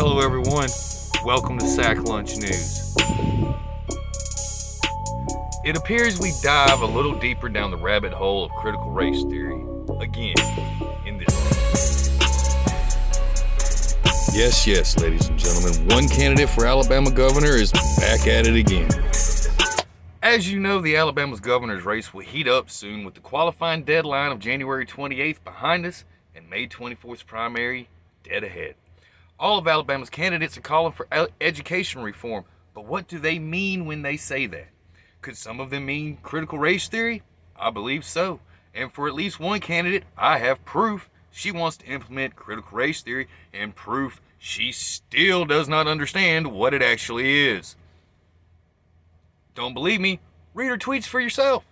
Hello everyone, welcome to Sack Lunch News. It appears we dive a little deeper down the rabbit hole of critical race theory, again, in this. Yes, ladies and gentlemen, one candidate for Alabama governor is back at it again. As you know, the Alabama's governor's race will heat up soon with the qualifying deadline of January 28th behind us and May 24th's primary dead ahead. All of Alabama's candidates are calling for education reform, but what do they mean when they say that? Could some of them mean critical race theory? I believe so. And for at least one candidate, I have proof she wants to implement critical race theory and proof she still does not understand what it actually is. Don't believe me? Read her tweets for yourself.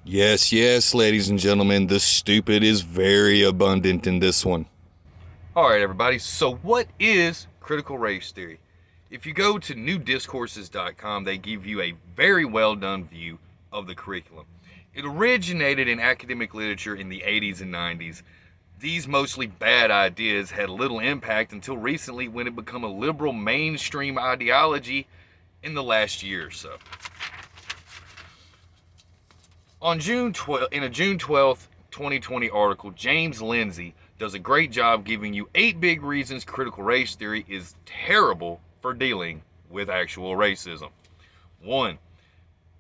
Yes, ladies and gentlemen, the stupid is very abundant in this one. All right, everybody. So what is critical race theory? If you go to newdiscourses.com, they give you a very well done view of the curriculum. It originated in academic literature in the 80s and 90s. These mostly bad ideas had little impact until recently when it became a liberal mainstream ideology in the last year or so. In a June 12th, 2020 article, James Lindsay does a great job giving you 8 big reasons critical race theory is terrible for dealing with actual racism. 1.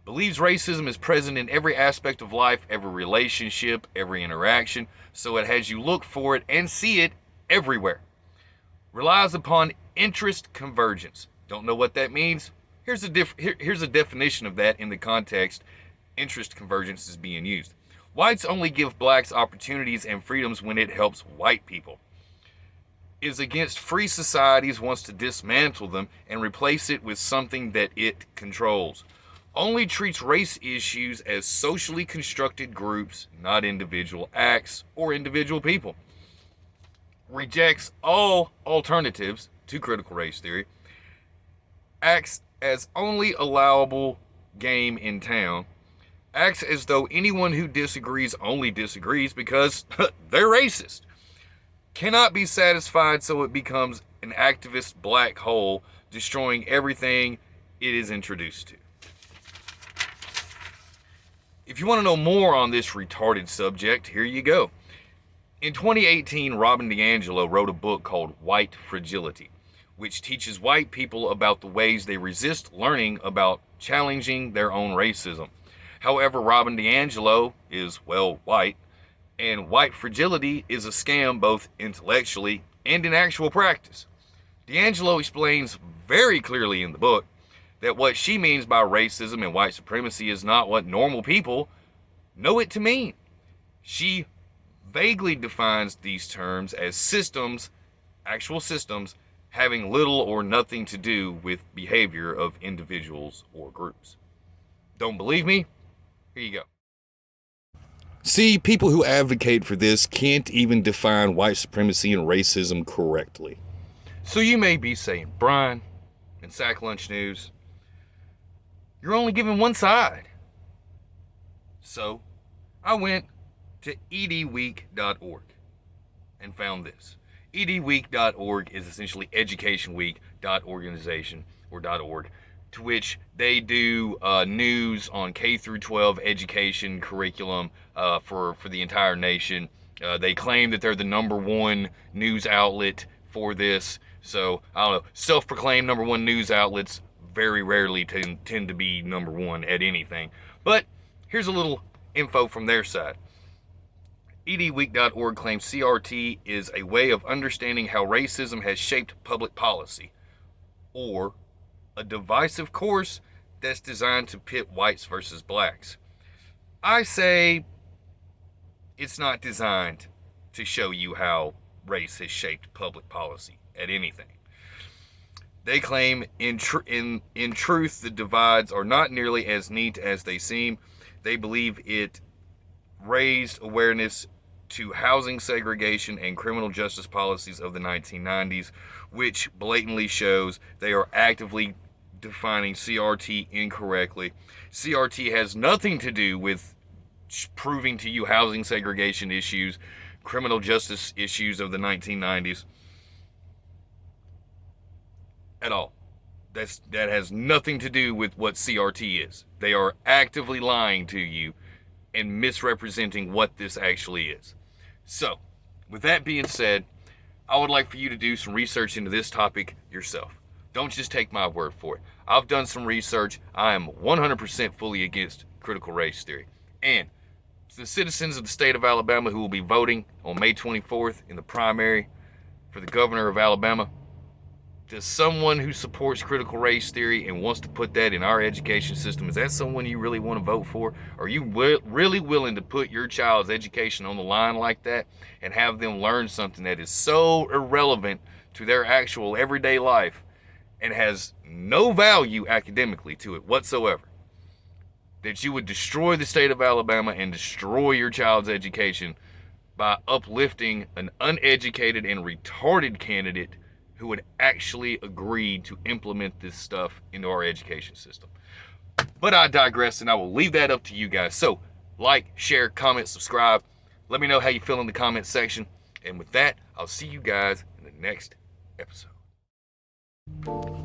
Believes racism is present in every aspect of life, every relationship, every interaction, so it has you look for it and see it everywhere. Relies upon interest convergence. Don't know what that means? Here's a definition of that in the context interest convergence is being used. Whites only give blacks opportunities and freedoms when it helps white people. Is against free societies, wants to dismantle them and replace it with something that it controls. Only treats race issues as socially constructed groups, not individual acts or individual people. Rejects all alternatives to critical race theory. Acts as only allowable game in town. Acts as though anyone who disagrees only disagrees because they're racist. Cannot be satisfied, so it becomes an activist black hole, destroying everything it is introduced to. If you want to know more on this retarded subject, here you go. In 2018, Robin DiAngelo wrote a book called White Fragility, which teaches white people about the ways they resist learning about challenging their own racism. However, Robin DiAngelo is, white, and white fragility is a scam both intellectually and in actual practice. DiAngelo explains very clearly in the book that what she means by racism and white supremacy is not what normal people know it to mean. She vaguely defines these terms as systems, actual systems, having little or nothing to do with behavior of individuals or groups. Don't believe me? Here you go. See, people who advocate for this can't even define white supremacy and racism correctly. So you may be saying, Brian, in Sack Lunch News, you're only giving one side. So I went to edweek.org and found this. edweek.org is essentially educationweek.organization.org, to which they do news on K through 12 education curriculum for the entire nation. They claim that they're the number one news outlet for this. So, I don't know, self-proclaimed number one news outlets very rarely tend to be number one at anything. But here's a little info from their side. edweek.org claims CRT is a way of understanding how racism has shaped public policy, or a divisive course that's designed to pit whites versus blacks. I say it's not designed to show you how race has shaped public policy at anything. They claim in truth the divides are not nearly as neat as they seem. They believe it raised awareness to housing segregation and criminal justice policies of the 1990s, which blatantly shows they are actively defining CRT incorrectly. CRT has nothing to do with proving to you housing segregation issues, criminal justice issues of the 1990s. at all. That has nothing to do with what CRT is. They are actively lying to you and misrepresenting what this actually is. So, with that being said, I would like for you to do some research into this topic yourself. Don't just take my word for it. I've done some research. I am 100% fully against critical race theory. And the citizens of the state of Alabama who will be voting on May 24th in the primary for the governor of Alabama, does someone who supports critical race theory and wants to put that in our education system, is that someone you really want to vote for? Are you really willing to put your child's education on the line like that and have them learn something that is so irrelevant to their actual everyday life and has no value academically to it whatsoever, that you would destroy the state of Alabama and destroy your child's education by uplifting an uneducated and retarded candidate who would actually agree to implement this stuff into our education system? But I digress, and I will leave that up to you guys. So, like, share, comment, subscribe. Let me know how you feel in the comment section. And with that, I'll see you guys in the next episode.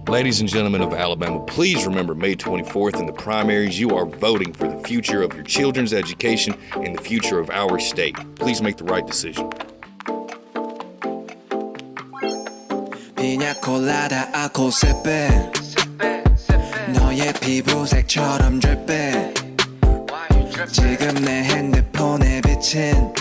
Ladies and gentlemen of Alabama, please remember May 24th in the primaries. You are voting for the future of your children's education and the future of our state. Please make the right decision. 피냐콜라다 아코세페 너의 피부색처럼 drip 지금 내 핸드폰에 비친